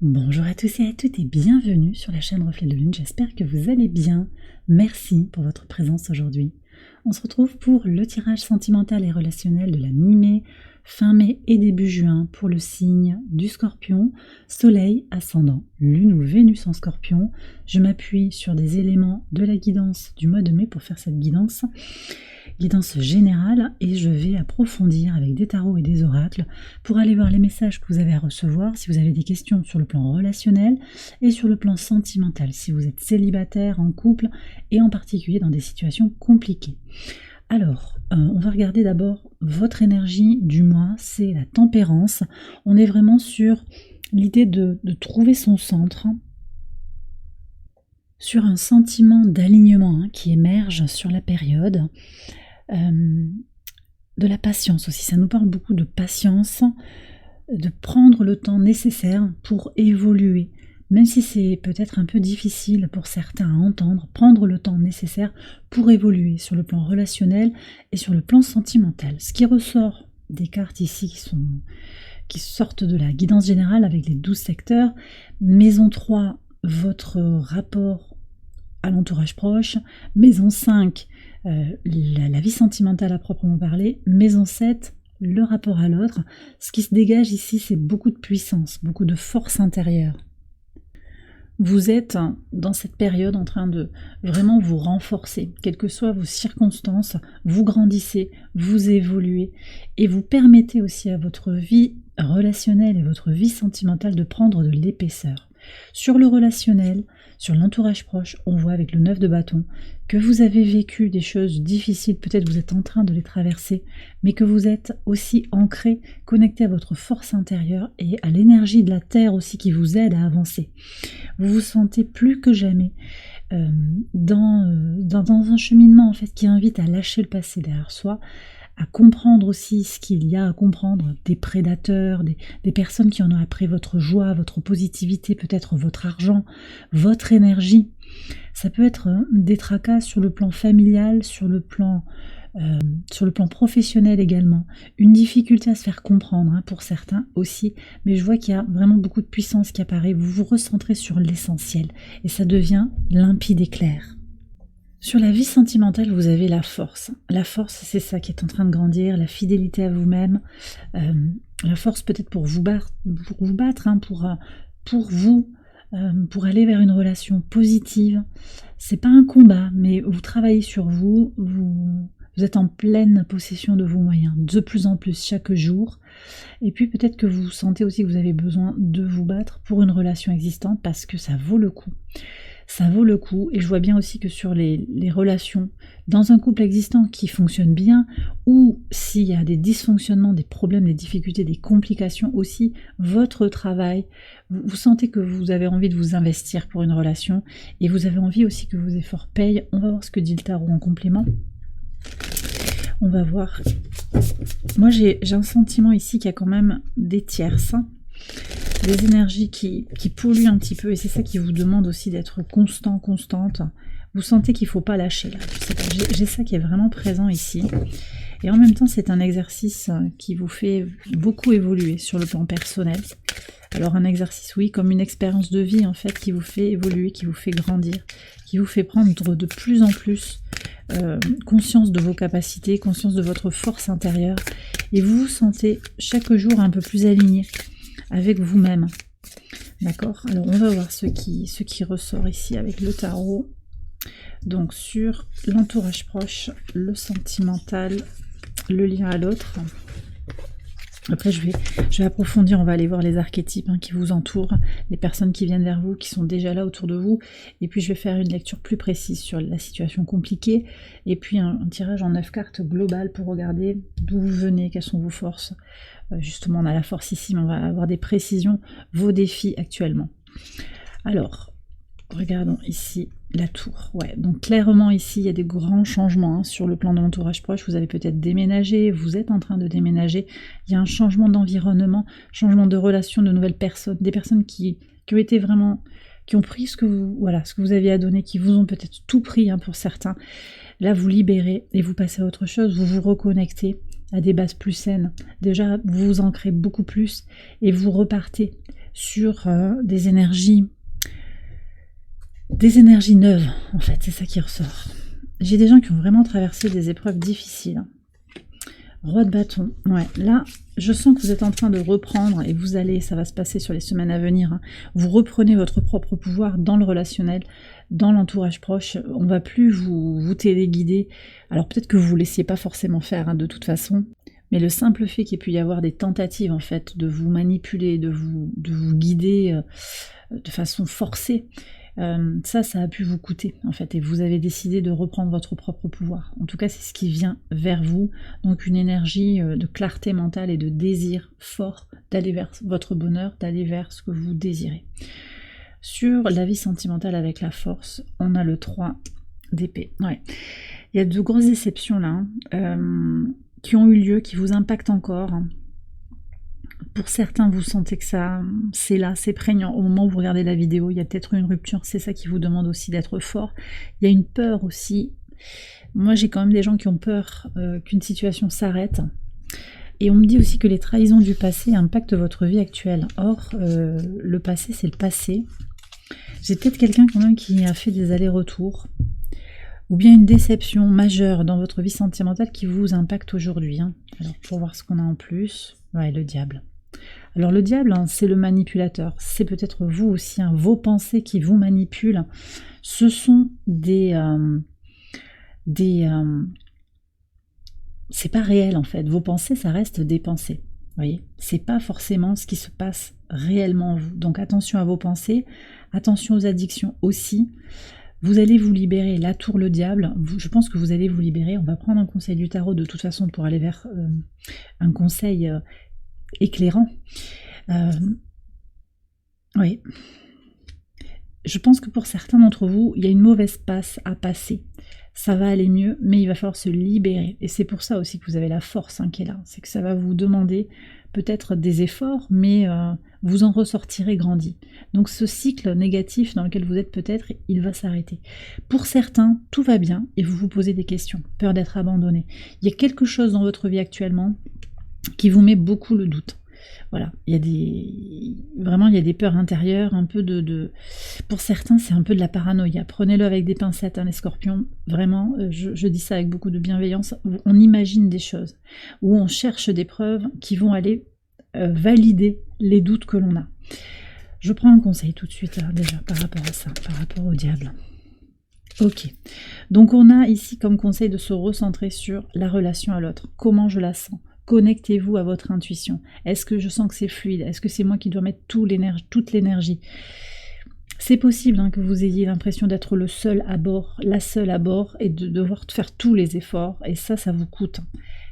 Bonjour à tous et à toutes et bienvenue sur la chaîne Reflet de Lune, j'espère que vous allez bien. Merci pour votre présence aujourd'hui. On se retrouve pour le tirage sentimental et relationnel de la mi-mai, fin mai et début juin pour le signe du Scorpion, Soleil, ascendant, Lune ou Vénus en Scorpion. Je m'appuie sur des éléments de la guidance du mois de mai pour faire cette guidance générale, et je vais approfondir avec des tarots et des oracles pour aller voir les messages que vous avez à recevoir si vous avez des questions sur le plan relationnel et sur le plan sentimental, si vous êtes célibataire, en couple et en particulier dans des situations compliquées. Alors, on va regarder d'abord votre énergie du mois, c'est la tempérance. On est vraiment sur l'idée de trouver son centre, sur un sentiment d'alignement qui émerge sur la période, de la patience aussi. Ça nous parle beaucoup de patience, de prendre le temps nécessaire pour évoluer. Même si c'est peut-être un peu difficile pour certains à entendre, prendre le temps nécessaire pour évoluer sur le plan relationnel et sur le plan sentimental. Ce qui ressort des cartes ici qui sortent de la guidance générale avec les 12 secteurs. Maison 3, votre rapport à l'entourage proche. Maison 5, la vie sentimentale à proprement parler. Maison 7, le rapport à l'autre. Ce qui se dégage ici, c'est beaucoup de puissance, beaucoup de force intérieure. Vous êtes dans cette période en train de vraiment vous renforcer, quelles que soient vos circonstances, vous grandissez, vous évoluez et vous permettez aussi à votre vie relationnelle et votre vie sentimentale de prendre de l'épaisseur. Sur le relationnel, sur l'entourage proche, on voit avec le 9 de bâton que vous avez vécu des choses difficiles, peut-être vous êtes en train de les traverser, mais que vous êtes aussi ancré, connecté à votre force intérieure et à l'énergie de la terre aussi qui vous aide à avancer. Vous vous sentez plus que jamais dans un cheminement en fait qui invite à lâcher le passé derrière soi, à comprendre aussi ce qu'il y a à comprendre des prédateurs, des personnes qui en ont appris votre joie, votre positivité, peut-être votre argent, votre énergie. Ça peut être des tracas sur le plan familial, sur le plan professionnel également. Une difficulté à se faire comprendre pour certains aussi, mais je vois qu'il y a vraiment beaucoup de puissance qui apparaît. Vous vous recentrez sur l'essentiel et ça devient limpide et clair. Sur la vie sentimentale, vous avez la force. La force, c'est ça qui est en train de grandir, la fidélité à vous-même, la force peut-être pour vous battre, pour vous, pour aller vers une relation positive. C'est pas un combat, mais vous travaillez sur vous, vous êtes en pleine possession de vos moyens, de plus en plus chaque jour. Et puis peut-être que vous sentez aussi que vous avez besoin de vous battre pour une relation existante parce que ça vaut le coup. Ça vaut le coup, et je vois bien aussi que sur les relations, dans un couple existant qui fonctionne bien, ou s'il y a des dysfonctionnements, des problèmes, des difficultés, des complications aussi, votre travail, vous sentez que vous avez envie de vous investir pour une relation, et vous avez envie aussi que vos efforts payent. On va voir ce que dit le tarot en complément. On va voir. Moi j'ai un sentiment ici qu'il y a quand même des tierces, des énergies qui polluent un petit peu, et c'est ça qui vous demande aussi d'être constante. Vous sentez qu'il ne faut pas lâcher là. J'ai ça qui est vraiment présent ici. Et en même temps, c'est un exercice qui vous fait beaucoup évoluer sur le plan personnel. Alors un exercice, oui, comme une expérience de vie en fait, qui vous fait évoluer, qui vous fait grandir, qui vous fait prendre de plus en plus conscience de vos capacités, conscience de votre force intérieure. Et vous vous sentez chaque jour un peu plus aligné avec vous-même. D'accord? Alors on va voir ce qui ressort ici avec le tarot. Donc sur l'entourage proche, le sentimental, le lien à l'autre. Après je vais approfondir, on va aller voir les archétypes qui vous entourent, les personnes qui viennent vers vous, qui sont déjà là autour de vous, et puis je vais faire une lecture plus précise sur la situation compliquée, et puis un tirage en 9 cartes global pour regarder d'où vous venez, quelles sont vos forces. Justement on a la force ici, mais on va avoir des précisions, vos défis actuellement. Alors, regardons ici la tour. Ouais, donc clairement ici il y a des grands changements sur le plan de l'entourage proche. Vous avez peut-être déménagé, vous êtes en train de déménager. Il y a un changement d'environnement, changement de relation, de nouvelles personnes, des personnes qui ont été vraiment, qui ont pris ce que vous aviez à donner, qui vous ont peut-être tout pris pour certains. Là vous libérez et vous passez à autre chose, vous vous reconnectez à des bases plus saines. Déjà vous vous ancrez beaucoup plus et vous repartez sur des énergies neuves, en fait, c'est ça qui ressort. J'ai des gens qui ont vraiment traversé des épreuves difficiles. Roi de bâton, ouais, là, je sens que vous êtes en train de reprendre, et vous allez, ça va se passer sur les semaines à venir, hein, vous reprenez votre propre pouvoir dans le relationnel, dans l'entourage proche, on va plus vous téléguider, alors peut-être que vous vous laissiez pas forcément faire, hein, de toute façon, mais le simple fait qu'il ait pu y avoir des tentatives, en fait, de vous manipuler, de vous guider de façon forcée, ça a pu vous coûter en fait, et vous avez décidé de reprendre votre propre pouvoir. En tout cas, c'est ce qui vient vers vous, donc une énergie de clarté mentale et de désir fort d'aller vers votre bonheur, d'aller vers ce que vous désirez. Sur la vie sentimentale avec la force, on a le 3 d'épée. Ouais. Il y a de grosses déceptions là, qui ont eu lieu, qui vous impactent encore. Pour certains, vous sentez que ça, c'est là, c'est prégnant. Au moment où vous regardez la vidéo, il y a peut-être une rupture, c'est ça qui vous demande aussi d'être fort. Il y a une peur aussi. Moi, j'ai quand même des gens qui ont peur qu'une situation s'arrête. Et on me dit aussi que les trahisons du passé impactent votre vie actuelle. Or, le passé, c'est le passé. J'ai peut-être quelqu'un quand même qui a fait des allers-retours. Ou bien une déception majeure dans votre vie sentimentale qui vous impacte aujourd'hui. Hein. Alors, pour voir ce qu'on a en plus, ouais, le diable. Alors le diable, hein, c'est le manipulateur. C'est peut-être vous aussi, hein, vos pensées qui vous manipulent. Ce sont c'est pas réel en fait. Vos pensées, ça reste des pensées. Vous voyez, c'est pas forcément ce qui se passe réellement en vous. Donc attention à vos pensées, attention aux addictions aussi. Vous allez vous libérer, la tour, le diable, je pense que vous allez vous libérer. On va prendre un conseil du tarot de toute façon pour aller vers un conseil éclairant. Oui. Je pense que pour certains d'entre vous, il y a une mauvaise passe à passer. Ça va aller mieux, mais il va falloir se libérer. Et c'est pour ça aussi que vous avez la force, hein, qui est là. C'est que ça va vous demander peut-être des efforts, mais vous en ressortirez grandi. Donc ce cycle négatif dans lequel vous êtes peut-être, il va s'arrêter. Pour certains, tout va bien et vous vous posez des questions. Peur d'être abandonné. Il y a quelque chose dans votre vie actuellement qui vous met beaucoup le doute. Voilà, il y a des peurs intérieures, un peu pour certains, c'est un peu de la paranoïa. Prenez-le avec des pincettes, hein, les scorpions. Vraiment, je dis ça avec beaucoup de bienveillance. On imagine des choses, où on cherche des preuves qui vont aller valider les doutes que l'on a. Je prends un conseil tout de suite, hein, déjà, par rapport à ça, par rapport au diable. Ok, donc on a ici comme conseil de se recentrer sur la relation à l'autre. Comment je la sens ? Connectez-vous à votre intuition. Est-ce que je sens que c'est fluide? Est-ce que c'est moi qui dois mettre toute l'énergie? C'est possible, hein, que vous ayez l'impression d'être le seul à bord, la seule à bord, et de devoir faire tous les efforts, et ça vous coûte.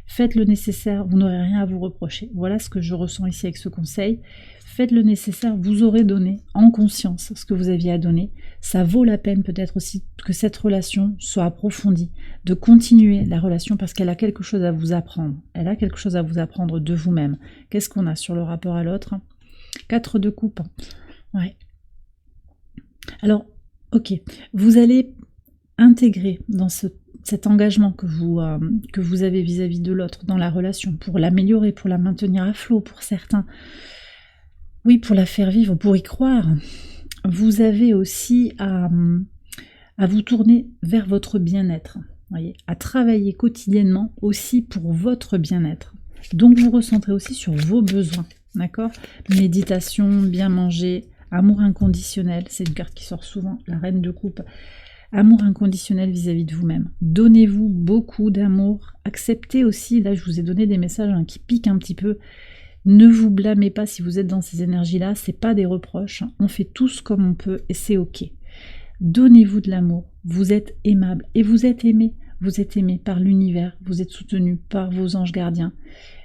Faites le nécessaire, vous n'aurez rien à vous reprocher. Voilà ce que je ressens ici avec ce conseil. Faites le nécessaire, vous aurez donné en conscience ce que vous aviez à donner. Ça vaut la peine peut-être aussi que cette relation soit approfondie, de continuer la relation parce qu'elle a quelque chose à vous apprendre. Elle a quelque chose à vous apprendre de vous-même. Qu'est-ce qu'on a sur le rapport à l'autre? 4 de coupe. Ouais. Alors, ok, vous allez intégrer dans cet engagement que vous avez vis-à-vis de l'autre dans la relation pour l'améliorer, pour la maintenir à flot pour certains. Oui, pour la faire vivre, pour y croire. Vous avez aussi à vous tourner vers votre bien-être, voyez, à travailler quotidiennement aussi pour votre bien-être. Donc vous recentrez aussi sur vos besoins, d'accord? Méditation, bien manger, amour inconditionnel, c'est une carte qui sort souvent, la reine de coupe. Amour inconditionnel vis-à-vis de vous-même. Donnez-vous beaucoup d'amour. Acceptez aussi, là je vous ai donné des messages qui piquent un petit peu. Ne vous blâmez pas si vous êtes dans ces énergies-là, c'est pas des reproches. On fait tous comme on peut et c'est ok. Donnez-vous de l'amour. Vous êtes aimable et vous êtes aimé. Vous êtes aimé par l'univers. Vous êtes soutenu par vos anges gardiens.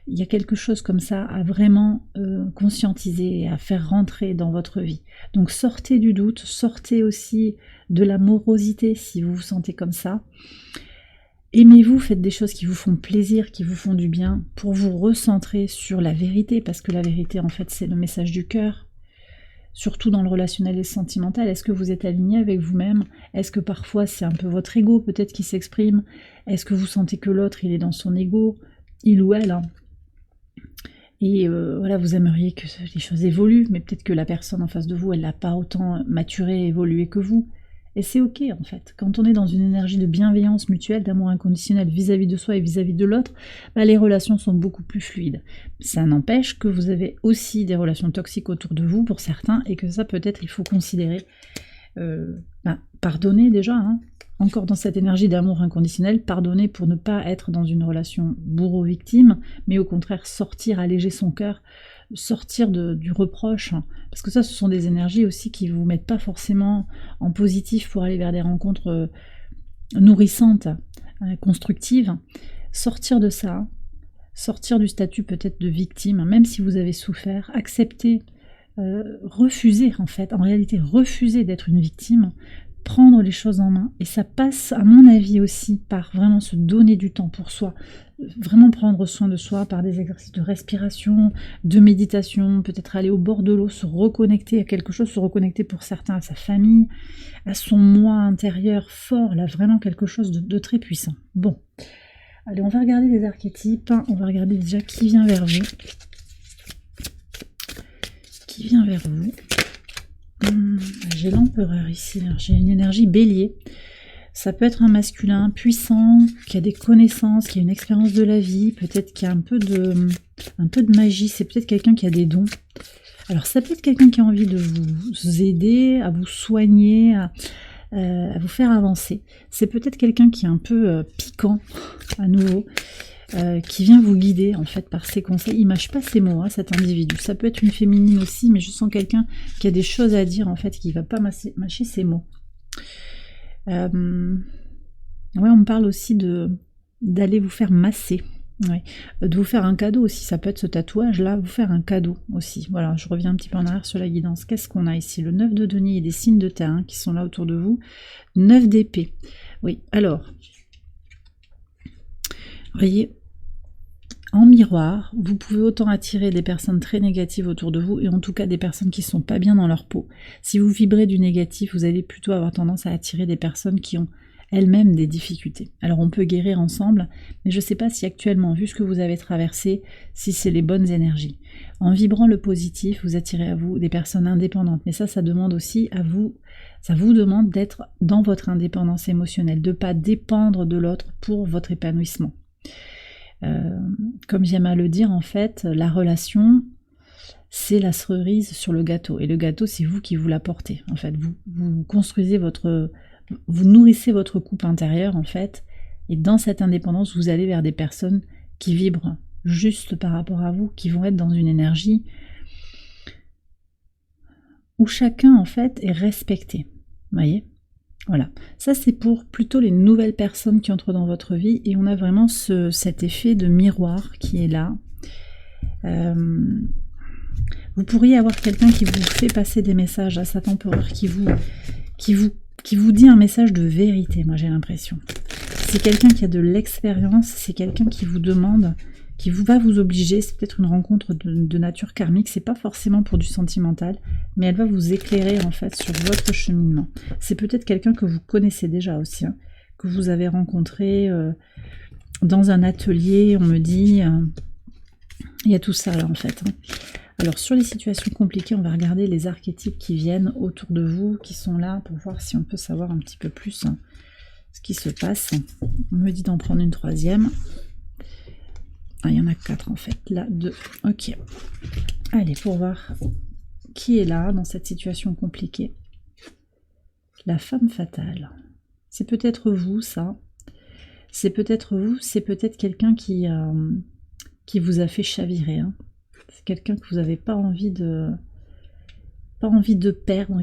Il y a quelque chose comme ça à vraiment conscientiser et à faire rentrer dans votre vie. Donc sortez du doute, sortez aussi de la morosité si vous vous sentez comme ça. Aimez-vous, faites des choses qui vous font plaisir, qui vous font du bien, pour vous recentrer sur la vérité, parce que la vérité en fait c'est le message du cœur. Surtout dans le relationnel et le sentimental, est-ce que vous êtes aligné avec vous-même? Est-ce que parfois c'est un peu votre ego peut-être qui s'exprime? Est-ce que vous sentez que l'autre il est dans son ego? Il ou elle, hein. Et voilà, vous aimeriez que les choses évoluent, mais peut-être que la personne en face de vous, elle n'a pas autant maturé, évolué que vous. Et c'est ok en fait. Quand on est dans une énergie de bienveillance mutuelle, d'amour inconditionnel vis-à-vis de soi et vis-à-vis de l'autre, bah, les relations sont beaucoup plus fluides. Ça n'empêche que vous avez aussi des relations toxiques autour de vous pour certains, et que ça peut-être il faut considérer. Pardonner déjà, hein. Encore dans cette énergie d'amour inconditionnel, pardonner pour ne pas être dans une relation bourreau-victime, mais au contraire sortir, alléger son cœur, sortir du reproche, hein. Parce que ça, ce sont des énergies aussi qui vous mettent pas forcément en positif pour aller vers des rencontres nourrissantes, constructives. Sortir de ça, sortir du statut peut-être de victime, même si vous avez souffert, accepter, refuser en fait, en réalité refuser d'être une victime, prendre les choses en main, et ça passe à mon avis aussi par vraiment se donner du temps pour soi, vraiment prendre soin de soi par des exercices de respiration, de méditation, peut-être aller au bord de l'eau, se reconnecter à quelque chose, se reconnecter pour certains à sa famille, à son moi intérieur fort, là vraiment quelque chose de très puissant. Bon, allez, on va regarder les archétypes, on va regarder déjà qui vient vers vous. Qui vient vers vous. J'ai l'empereur ici, j'ai une énergie bélier. Ça peut être un masculin puissant, qui a des connaissances, qui a une expérience de la vie, peut-être qui a un peu de magie, c'est peut-être quelqu'un qui a des dons. Alors ça peut être quelqu'un qui a envie de vous aider, à vous soigner, à vous faire avancer. C'est peut-être quelqu'un qui est un peu piquant, à nouveau, qui vient vous guider en fait par ses conseils. Il mâche pas ses mots, hein, cet individu. Ça peut être une féminine aussi, mais je sens quelqu'un qui a des choses à dire en fait, qui va pas mâcher ses mots. Ouais, on me parle aussi d'aller vous faire masser. Ouais. De vous faire un cadeau aussi, ça peut être ce tatouage là, vous faire un cadeau aussi. Voilà, je reviens un petit peu en arrière sur la guidance. Qu'est-ce qu'on a ici? Le 9 de denier et des signes de terre qui sont là autour de vous. 9 d'épée. Oui, alors, voyez, en miroir, vous pouvez autant attirer des personnes très négatives autour de vous, et en tout cas des personnes qui ne sont pas bien dans leur peau. Si vous vibrez du négatif, vous allez plutôt avoir tendance à attirer des personnes qui ont elles-mêmes des difficultés. Alors on peut guérir ensemble, mais je ne sais pas si actuellement, vu ce que vous avez traversé, si c'est les bonnes énergies. En vibrant le positif, vous attirez à vous des personnes indépendantes, mais ça demande aussi à vous, ça vous demande d'être dans votre indépendance émotionnelle, de ne pas dépendre de l'autre pour votre épanouissement. Comme j'aime à le dire, en fait, la relation, c'est la cerise sur le gâteau. Et le gâteau, c'est vous qui vous l'apportez. En fait, vous construisez vous nourrissez votre couple intérieur, en fait. Et dans cette indépendance, vous allez vers des personnes qui vibrent juste par rapport à vous, qui vont être dans une énergie où chacun, en fait, est respecté. Vous voyez ? Voilà, ça c'est pour plutôt les nouvelles personnes qui entrent dans votre vie, et on a vraiment cet effet de miroir qui est là. Vous pourriez avoir quelqu'un qui vous fait passer des messages à cet empereur, qui vous dit un message de vérité, moi j'ai l'impression. C'est quelqu'un qui a de l'expérience, c'est quelqu'un qui vous demande, qui va vous obliger, c'est peut-être une rencontre de nature karmique, c'est pas forcément pour du sentimental, mais elle va vous éclairer en fait sur votre cheminement. C'est peut-être quelqu'un que vous connaissez déjà aussi, hein, que vous avez rencontré dans un atelier, on me dit, il y a tout ça là en fait. Hein. Alors sur les situations compliquées, on va regarder les archétypes qui viennent autour de vous, qui sont là pour voir si on peut savoir un petit peu plus ce qui se passe. On me dit d'en prendre une troisième. Ah, il y en a 4 en fait, là, 2, ok. Allez, pour voir qui est là dans cette situation compliquée. La femme fatale. C'est peut-être vous, ça. C'est peut-être vous, c'est peut-être quelqu'un qui vous a fait chavirer. Hein. C'est quelqu'un que vous n'avez pas envie de perdre,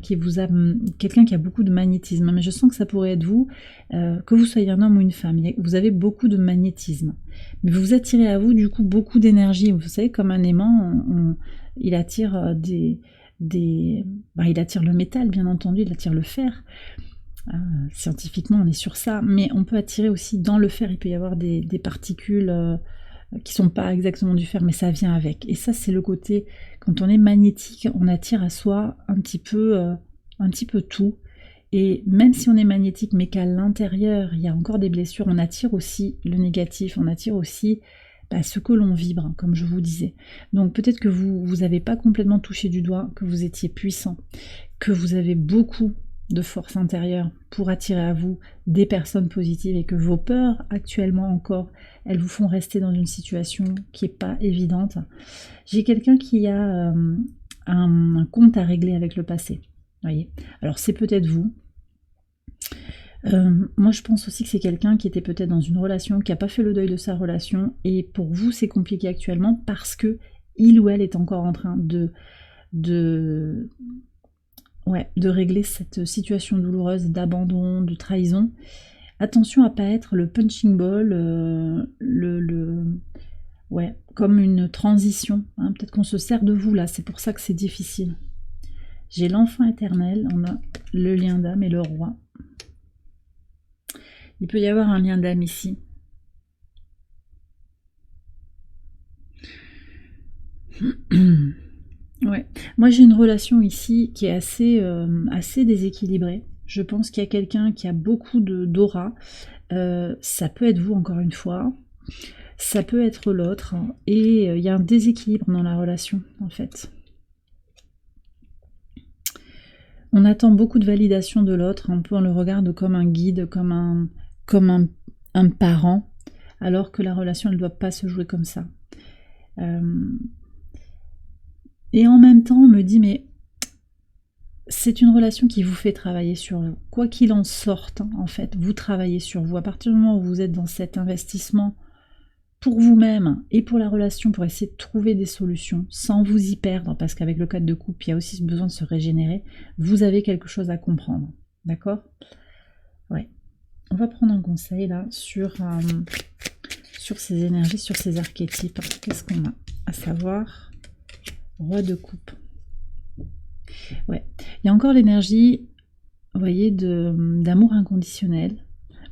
quelqu'un qui a beaucoup de magnétisme, mais je sens que ça pourrait être vous, que vous soyez un homme ou une femme, vous avez beaucoup de magnétisme, mais vous attirez à vous du coup beaucoup d'énergie. Vous savez, comme un aimant, il attire il attire le métal, bien entendu, il attire le fer. Scientifiquement on est sur ça, mais on peut attirer aussi dans le fer, il peut y avoir des particules qui sont pas exactement du fer, mais ça vient avec. Et ça, c'est le côté, quand on est magnétique, on attire à soi un petit peu tout. Et même si on est magnétique, mais qu'à l'intérieur, il y a encore des blessures, on attire aussi le négatif, on attire aussi à ce que l'on vibre, comme je vous disais. Donc peut-être que vous n'avez pas complètement touché du doigt, que vous étiez puissant, que vous avez beaucoup de force intérieure pour attirer à vous des personnes positives et que vos peurs actuellement encore, elles vous font rester dans une situation qui n'est pas évidente. J'ai quelqu'un qui a un compte à régler avec le passé. Voyez. Alors c'est peut-être vous. Moi je pense aussi que c'est quelqu'un qui était peut-être dans une relation, qui n'a pas fait le deuil de sa relation, et pour vous c'est compliqué actuellement parce que il ou elle est encore en train de régler cette situation douloureuse d'abandon, de trahison. Attention à pas être le punching ball, comme une transition. Hein. Peut-être qu'on se sert de vous là, c'est pour ça que c'est difficile. J'ai l'enfant éternel, on a le lien d'âme et le roi. Il peut y avoir un lien d'âme ici. Ouais. Moi j'ai une relation ici qui est assez déséquilibrée. Je pense qu'il y a quelqu'un qui a beaucoup d'aura. Ça peut être vous encore une fois. Ça peut être l'autre. Et il y a un déséquilibre dans la relation en fait. On attend beaucoup de validation de l'autre. Un peu on le regarde comme un guide, comme un parent. Alors que la relation elle ne doit pas se jouer comme ça. Et en même temps, on me dit, mais c'est une relation qui vous fait travailler sur vous. Quoi qu'il en sorte, en fait, vous travaillez sur vous. À partir du moment où vous êtes dans cet investissement pour vous-même et pour la relation, pour essayer de trouver des solutions, sans vous y perdre, parce qu'avec le cadre de couple, il y a aussi besoin de se régénérer, vous avez quelque chose à comprendre. D'accord ? Ouais. On va prendre un conseil, là, sur ces énergies, sur ces archétypes. Qu'est-ce qu'on a à savoir ? Roi de coupe. Ouais. Il y a encore l'énergie, vous voyez, d'amour inconditionnel.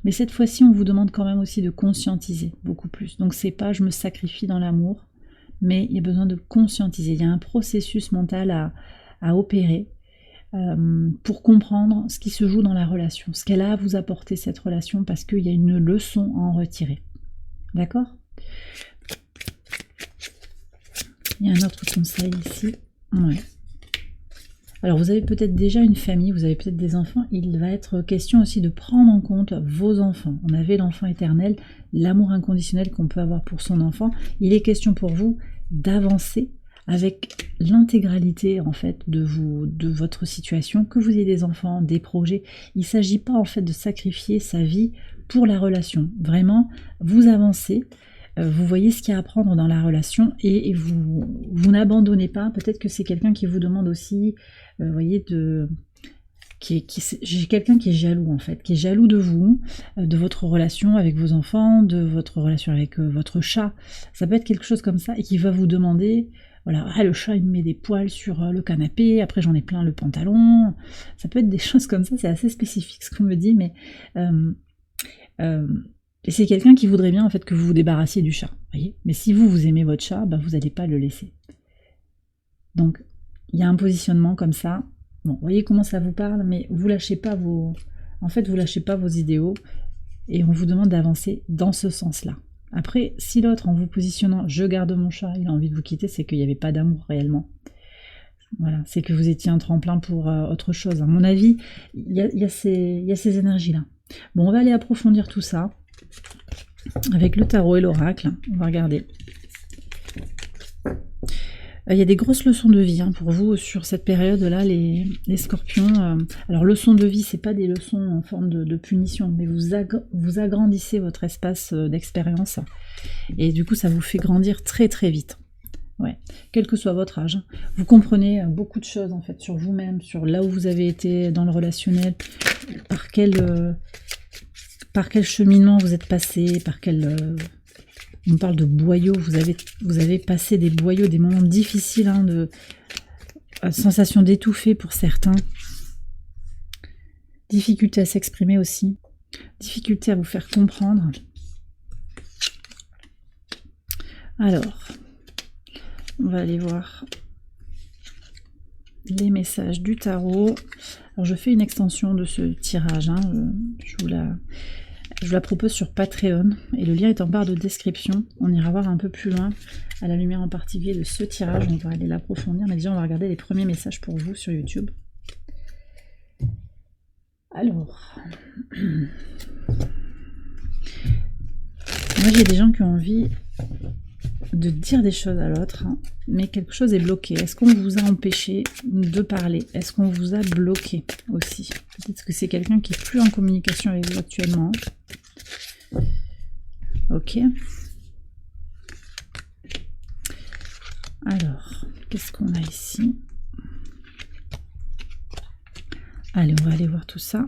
Mais cette fois-ci, on vous demande quand même aussi de conscientiser beaucoup plus. Donc c'est pas je me sacrifie dans l'amour, mais il y a besoin de conscientiser. Il y a un processus mental à opérer pour comprendre ce qui se joue dans la relation, ce qu'elle a à vous apporter cette relation, parce qu'il y a une leçon à en retirer. D'accord ? Il y a un autre conseil ici. Ouais. Alors vous avez peut-être déjà une famille, vous avez peut-être des enfants, il va être question aussi de prendre en compte vos enfants. On avait l'enfant éternel, l'amour inconditionnel qu'on peut avoir pour son enfant. Il est question pour vous d'avancer avec l'intégralité en fait de votre situation, que vous ayez des enfants, des projets. Il ne s'agit pas en fait de sacrifier sa vie pour la relation. Vraiment, vous avancez. Vous voyez ce qu'il y a à prendre dans la relation et vous n'abandonnez pas. Peut-être que c'est quelqu'un qui vous demande aussi, vous voyez, j'ai quelqu'un qui est jaloux en fait, qui est jaloux de vous, de votre relation avec vos enfants, de votre relation avec votre chat. Ça peut être quelque chose comme ça et qui va vous demander, voilà, ah, le chat il me met des poils sur le canapé, après j'en ai plein le pantalon. Ça peut être des choses comme ça, c'est assez spécifique ce qu'on me dit, mais... et c'est quelqu'un qui voudrait bien en fait que vous vous débarrassiez du chat, voyez. Mais si vous aimez votre chat, bah, vous n'allez pas le laisser. Donc il y a un positionnement comme ça. Bon, vous voyez comment ça vous parle, mais vous lâchez pas vous lâchez pas vos idéaux et on vous demande d'avancer dans ce sens-là. Après, si l'autre en vous positionnant je garde mon chat, il a envie de vous quitter, c'est qu'il n'y avait pas d'amour réellement. Voilà, c'est que vous étiez un tremplin pour autre chose. À mon avis, il y a ces énergies-là. Bon, on va aller approfondir tout ça. Avec le tarot et l'oracle, on va regarder. Il y a des grosses leçons de vie pour vous sur cette période-là, les scorpions. Alors, leçons de vie, c'est pas des leçons en forme de punition, mais vous agrandissez votre espace d'expérience. Et du coup, ça vous fait grandir très très vite. Ouais, quel que soit votre âge. Vous comprenez beaucoup de choses en fait sur vous-même, sur là où vous avez été dans le relationnel, par quel cheminement vous êtes passé, on parle de boyaux, vous avez passé des boyaux, des moments difficiles, de sensation d'étouffer pour certains, difficulté à s'exprimer aussi, difficulté à vous faire comprendre. Alors, on va aller voir les messages du tarot. Alors je fais une extension de ce tirage, Je vous la propose sur Patreon et le lien est en barre de description. On ira voir un peu plus loin à la lumière en particulier de ce tirage. On va aller l'approfondir, mais déjà on va regarder les premiers messages pour vous sur YouTube. Alors, moi j'ai des gens qui ont envie de dire des choses à l'autre, hein, mais quelque chose est bloqué. Est-ce qu'on vous a empêché de parler? Est-ce qu'on vous a bloqué aussi? Peut-être que c'est quelqu'un qui est plus en communication avec vous actuellement. Ok. Alors, qu'est-ce qu'on a ici? Allez, on va aller voir tout ça.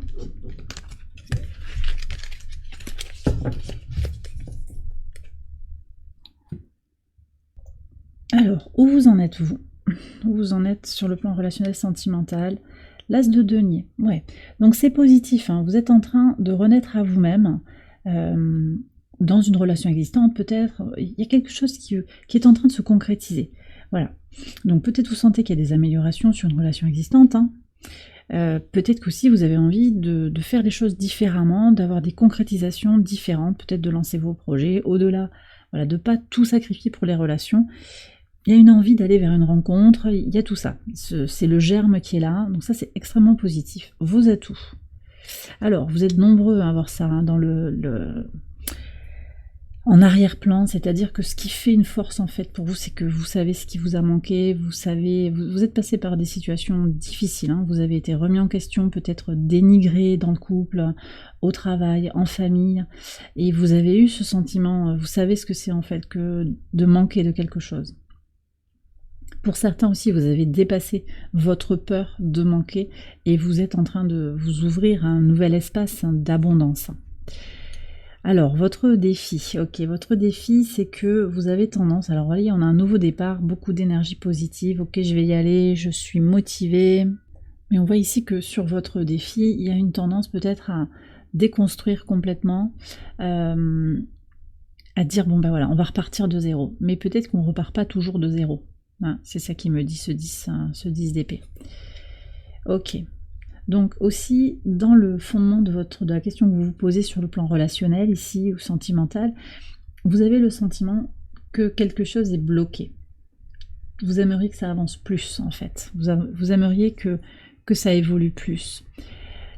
Alors, où vous en êtes, vous? Où vous en êtes sur le plan relationnel sentimental? L'As de denier, ouais. Donc c'est positif, hein. Vous êtes en train de renaître à vous-même, dans une relation existante peut-être. Il y a quelque chose qui est en train de se concrétiser. Voilà. Donc peut-être vous sentez qu'il y a des améliorations sur une relation existante, hein. Peut-être qu'aussi vous avez envie de faire les choses différemment, d'avoir des concrétisations différentes, peut-être de lancer vos projets au-delà, voilà, de ne pas tout sacrifier pour les relations. Il y a une envie d'aller vers une rencontre, il y a tout ça. C'est le germe qui est là, donc ça c'est extrêmement positif. Vos atouts. Alors, vous êtes nombreux à avoir ça, hein, dans en arrière-plan, c'est-à-dire que ce qui fait une force en fait pour vous, c'est que vous savez ce qui vous a manqué, vous êtes passé par des situations difficiles, hein, vous avez été remis en question, peut-être dénigré dans le couple, au travail, en famille, et vous avez eu ce sentiment, vous savez ce que c'est en fait que de manquer de quelque chose. Pour certains aussi, vous avez dépassé votre peur de manquer et vous êtes en train de vous ouvrir à un nouvel espace d'abondance. Alors, votre défi, ok, votre défi, c'est que vous avez tendance, alors voyez, on a un nouveau départ, beaucoup d'énergie positive, ok, je vais y aller, je suis motivée, mais on voit ici que sur votre défi, il y a une tendance peut-être à déconstruire complètement, à dire, bon ben voilà, on va repartir de zéro, mais peut-être qu'on ne repart pas toujours de zéro. Hein, c'est ça qui me dit ce 10 d'épée. Ok. Donc aussi, dans le fondement de la question que vous vous posez sur le plan relationnel, ici, ou sentimental, vous avez le sentiment que quelque chose est bloqué. Vous aimeriez que ça avance plus, en fait. Vous aimeriez que ça évolue plus.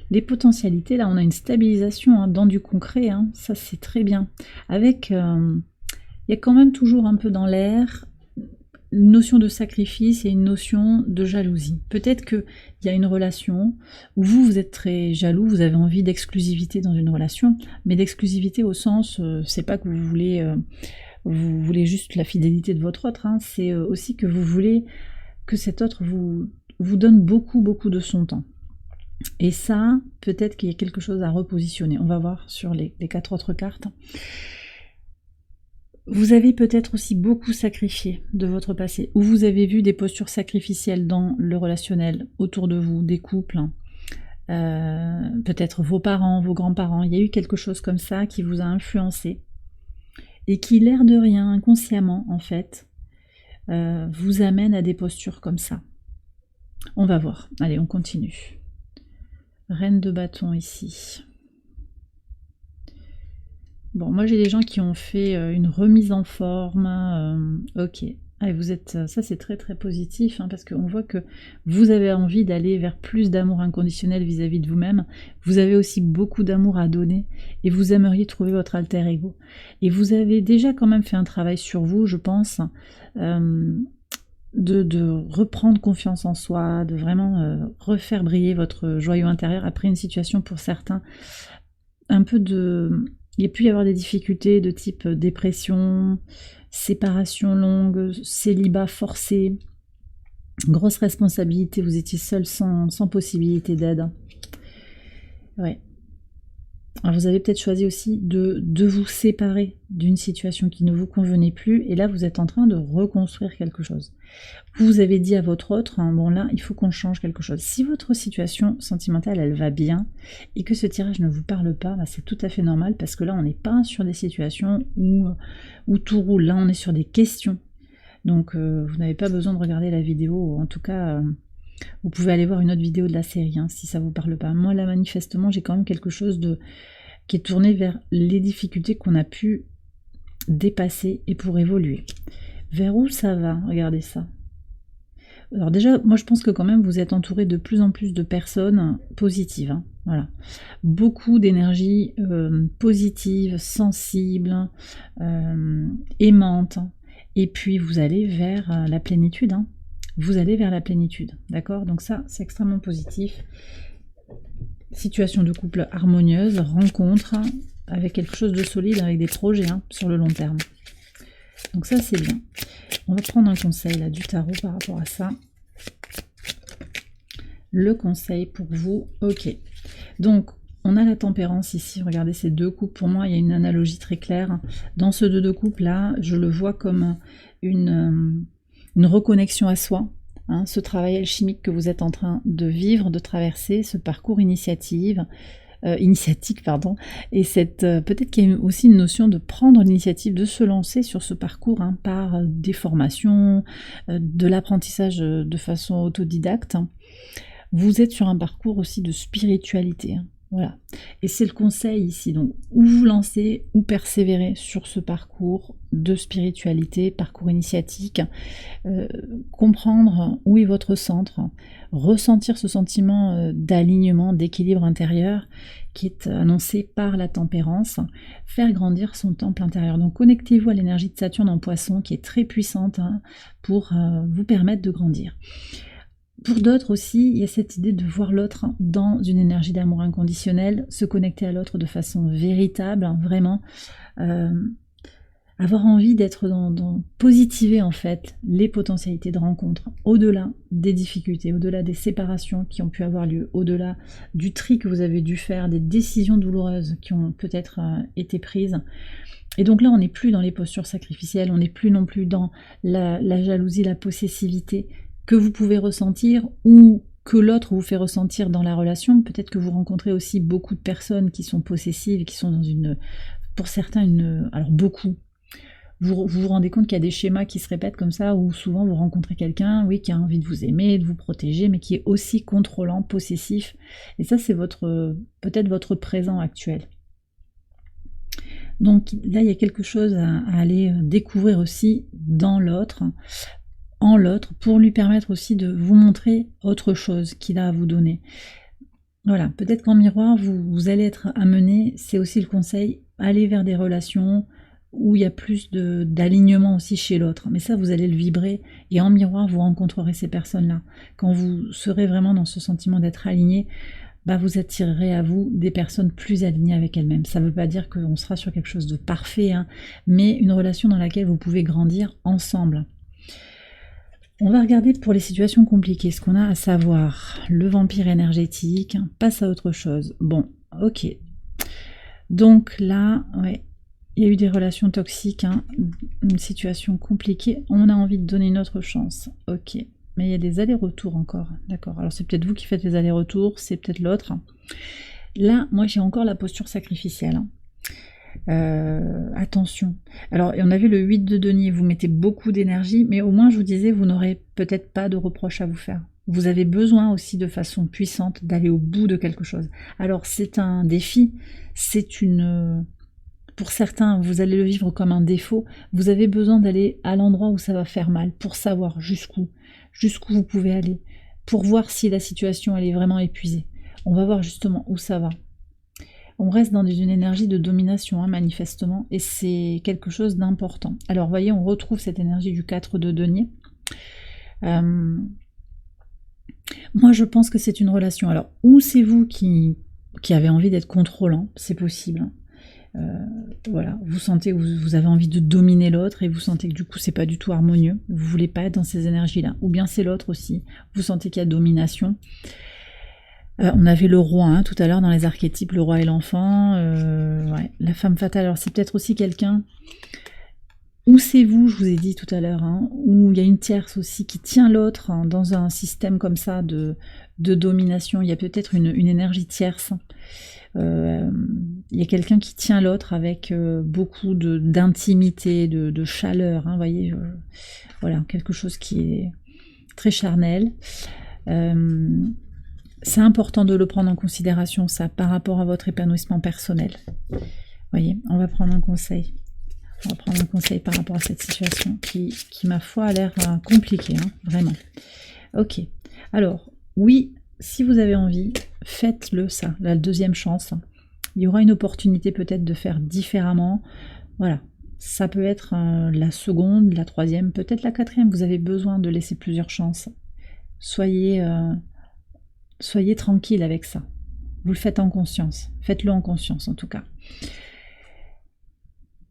Les potentialités, là, on a une stabilisation, hein, dans du concret, hein, ça c'est très bien. Avec, il y a quand même toujours un peu dans l'air une notion de sacrifice et une notion de jalousie. Peut-être qu'il y a une relation où vous êtes très jaloux, vous avez envie d'exclusivité dans une relation, mais d'exclusivité au sens, c'est pas que vous voulez juste la fidélité de votre autre, hein, c'est aussi que vous voulez que cet autre vous donne beaucoup de son temps. Et ça, peut-être qu'il y a quelque chose à repositionner. On va voir sur les 4 autres cartes. Vous avez peut-être aussi beaucoup sacrifié de votre passé, ou vous avez vu des postures sacrificielles dans le relationnel autour de vous, des couples, peut-être vos parents, vos grands-parents, il y a eu quelque chose comme ça qui vous a influencé, et qui, l'air de rien, inconsciemment en fait, vous amène à des postures comme ça. On va voir, allez, on continue. Reine de bâton ici. Bon, moi j'ai des gens qui ont fait une remise en forme, ok. Allez, vous êtes, ça c'est très positif, hein, parce qu'on voit que vous avez envie d'aller vers plus d'amour inconditionnel vis-à-vis de vous-même. Vous avez aussi beaucoup d'amour à donner et vous aimeriez trouver votre alter ego. Et vous avez déjà quand même fait un travail sur vous, je pense, de reprendre confiance en soi, de vraiment refaire briller votre joyau intérieur après une situation pour certains, un peu de... Il y a pu y avoir des difficultés de type dépression, séparation longue, célibat forcé, grosse responsabilité, vous étiez seul sans possibilité d'aide. Ouais. Alors vous avez peut-être choisi aussi de vous séparer d'une situation qui ne vous convenait plus, et là vous êtes en train de reconstruire quelque chose. Vous avez dit à votre autre, hein, bon là il faut qu'on change quelque chose. Si votre situation sentimentale elle va bien, et que ce tirage ne vous parle pas, bah, c'est tout à fait normal, parce que là on n'est pas sur des situations où tout roule, là on est sur des questions. Donc vous n'avez pas besoin de regarder la vidéo, en tout cas... vous pouvez aller voir une autre vidéo de la série, hein, si ça vous parle pas. Moi là manifestement j'ai quand même quelque chose qui est tourné vers les difficultés qu'on a pu dépasser et pour évoluer. Vers où ça va? Regardez ça. Alors déjà, moi je pense que quand même vous êtes entouré de plus en plus de personnes positives. Hein, voilà. Beaucoup d'énergie positive, sensible, aimante. Et puis vous allez vers la plénitude. Hein. Vous allez vers la plénitude. D'accord? Donc ça, c'est extrêmement positif. Situation de couple harmonieuse, rencontre avec quelque chose de solide, avec des projets sur le long terme. Donc ça, c'est bien. On va prendre un conseil là du tarot par rapport à ça. Le conseil pour vous, ok. Donc, on a la tempérance ici. Regardez ces deux couples. Pour moi, il y a une analogie très claire. Dans ce deux couples là, je le vois comme une reconnexion à soi. Hein, ce travail alchimique que vous êtes en train de vivre, de traverser, ce parcours initiatique, et cette peut-être qu'il y a aussi une notion de prendre l'initiative, de se lancer sur ce parcours par des formations, de l'apprentissage de façon autodidacte. Vous êtes sur un parcours aussi de spiritualité. Voilà. Et c'est le conseil ici, donc, ou vous lancez ou persévérer sur ce parcours de spiritualité, parcours initiatique, comprendre où est votre centre, ressentir ce sentiment d'alignement, d'équilibre intérieur qui est annoncé par la tempérance, faire grandir son temple intérieur. Donc connectez-vous à l'énergie de Saturne en Poisson qui est très puissante pour vous permettre de grandir. Pour d'autres aussi, il y a cette idée de voir l'autre dans une énergie d'amour inconditionnel, se connecter à l'autre de façon véritable, vraiment avoir envie d'être positiver en fait les potentialités de rencontre, au-delà des difficultés, au-delà des séparations qui ont pu avoir lieu, au-delà du tri que vous avez dû faire, des décisions douloureuses qui ont peut-être été prises. Et donc là, on n'est plus dans les postures sacrificielles, on n'est plus non plus dans la jalousie, la possessivité, que vous pouvez ressentir ou que l'autre vous fait ressentir dans la relation. Peut-être que vous rencontrez aussi beaucoup de personnes qui sont possessives et qui sont dans pour certains, alors beaucoup. Vous vous rendez compte qu'il y a des schémas qui se répètent comme ça, où souvent vous rencontrez quelqu'un, oui, qui a envie de vous aimer, de vous protéger, mais qui est aussi contrôlant, possessif. Et ça, c'est peut-être votre présent actuel. Donc là, il y a quelque chose à aller découvrir aussi dans l'autre, en l'autre, pour lui permettre aussi de vous montrer autre chose qu'il a à vous donner. Voilà, peut-être qu'en miroir, vous allez être amené, c'est aussi le conseil, aller vers des relations où il y a plus d'alignement aussi chez l'autre. Mais ça, vous allez le vibrer, et en miroir, vous rencontrerez ces personnes-là. Quand vous serez vraiment dans ce sentiment d'être aligné, vous attirerez à vous des personnes plus alignées avec elles-mêmes. Ça ne veut pas dire qu'on sera sur quelque chose de parfait, mais une relation dans laquelle vous pouvez grandir ensemble. On va regarder pour les situations compliquées ce qu'on a à savoir. Le vampire énergétique passe à autre chose. Bon, ok. Donc là, ouais, il y a eu des relations toxiques, une situation compliquée. On a envie de donner une autre chance. Ok. Mais il y a des allers-retours encore. D'accord. Alors c'est peut-être vous qui faites les allers-retours, c'est peut-être l'autre. Là, moi j'ai encore la posture sacrificielle. Attention. Alors, on a vu le 8 de denier, vous mettez beaucoup d'énergie, mais au moins, je vous disais, vous n'aurez peut-être pas de reproches à vous faire. Vous avez besoin aussi de façon puissante d'aller au bout de quelque chose. Alors, c'est un défi, pour certains, vous allez le vivre comme un défaut. Vous avez besoin d'aller à l'endroit où ça va faire mal, pour savoir jusqu'où vous pouvez aller, pour voir si la situation, elle est vraiment épuisée. On va voir justement où ça va. On reste dans une énergie de domination, manifestement, et c'est quelque chose d'important. Alors, voyez, on retrouve cette énergie du 4 de denier. Moi, je pense que c'est une relation. Alors, ou c'est vous qui avez envie d'être contrôlant, c'est possible. Voilà, vous sentez que vous avez envie de dominer l'autre, et vous sentez que du coup, c'est pas du tout harmonieux. Vous voulez pas être dans ces énergies-là. Ou bien c'est l'autre aussi. Vous sentez qu'il y a domination. On avait le roi tout à l'heure dans les archétypes, le roi et l'enfant, ouais, la femme fatale. Alors c'est peut-être aussi quelqu'un, ou c'est vous, je vous ai dit tout à l'heure, où il y a une tierce aussi qui tient l'autre dans un système comme ça de domination. Il y a peut-être une énergie tierce. Il y a quelqu'un qui tient l'autre avec beaucoup d'intimité, de chaleur, vous voyez, voilà, quelque chose qui est très charnel. C'est important de le prendre en considération, ça, par rapport à votre épanouissement personnel. Voyez, on va prendre un conseil. On va prendre un conseil par rapport à cette situation qui ma foi, a l'air compliquée, hein, vraiment. Ok. Alors, oui, si vous avez envie, faites-le, ça, la deuxième chance. Il y aura une opportunité peut-être de faire différemment. Voilà. Ça peut être la seconde, la troisième, peut-être la quatrième. Vous avez besoin de laisser plusieurs chances. Soyez tranquille avec ça. Vous le faites en conscience. Faites-le en conscience, en tout cas.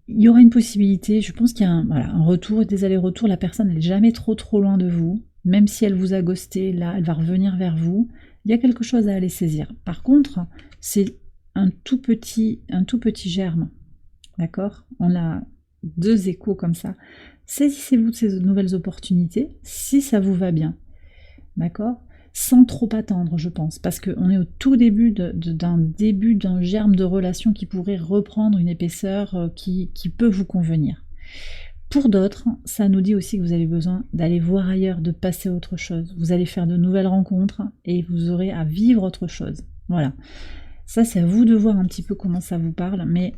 Il y aura une possibilité, je pense qu'il y a un retour et des allers-retours. La personne n'est jamais trop loin de vous. Même si elle vous a ghosté, là, elle va revenir vers vous. Il y a quelque chose à aller saisir. Par contre, c'est un tout petit germe. D'accord? On a 2 échos comme ça. Saisissez-vous de ces nouvelles opportunités si ça vous va bien. D'accord? Sans trop attendre, je pense, parce qu'on est au tout début d'un germe de relation qui pourrait reprendre une épaisseur qui peut vous convenir. Pour d'autres, ça nous dit aussi que vous avez besoin d'aller voir ailleurs, de passer à autre chose. Vous allez faire de nouvelles rencontres et vous aurez à vivre autre chose. Voilà. Ça, c'est à vous de voir un petit peu comment ça vous parle, mais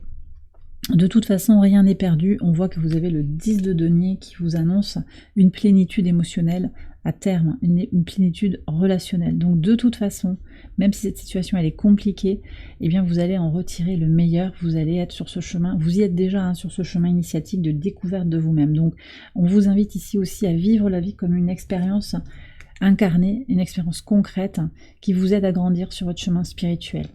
de toute façon, rien n'est perdu. On voit que vous avez le 10 de denier qui vous annonce une plénitude émotionnelle à terme, une plénitude relationnelle. Donc de toute façon, même si cette situation elle est compliquée, eh bien vous allez en retirer le meilleur, vous allez être sur ce chemin, vous y êtes déjà sur ce chemin initiatique de découverte de vous-même. Donc on vous invite ici aussi à vivre la vie comme une expérience incarnée, une expérience concrète qui vous aide à grandir sur votre chemin spirituel.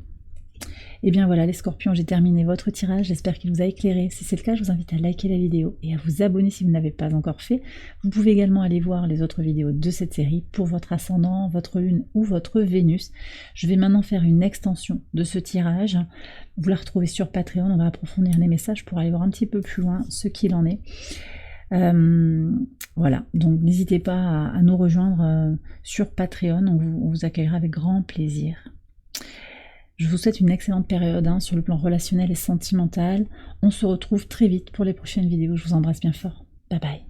Et bien voilà les scorpions, j'ai terminé votre tirage, j'espère qu'il vous a éclairé. Si c'est le cas, je vous invite à liker la vidéo et à vous abonner si vous ne l'avez pas encore fait. Vous pouvez également aller voir les autres vidéos de cette série pour votre ascendant, votre lune ou votre Vénus. Je vais maintenant faire une extension de ce tirage. Vous la retrouvez sur Patreon, on va approfondir les messages pour aller voir un petit peu plus loin ce qu'il en est. Voilà, donc n'hésitez pas à nous rejoindre sur Patreon, on vous accueillera avec grand plaisir. Je vous souhaite une excellente période sur le plan relationnel et sentimental. On se retrouve très vite pour les prochaines vidéos. Je vous embrasse bien fort. Bye bye.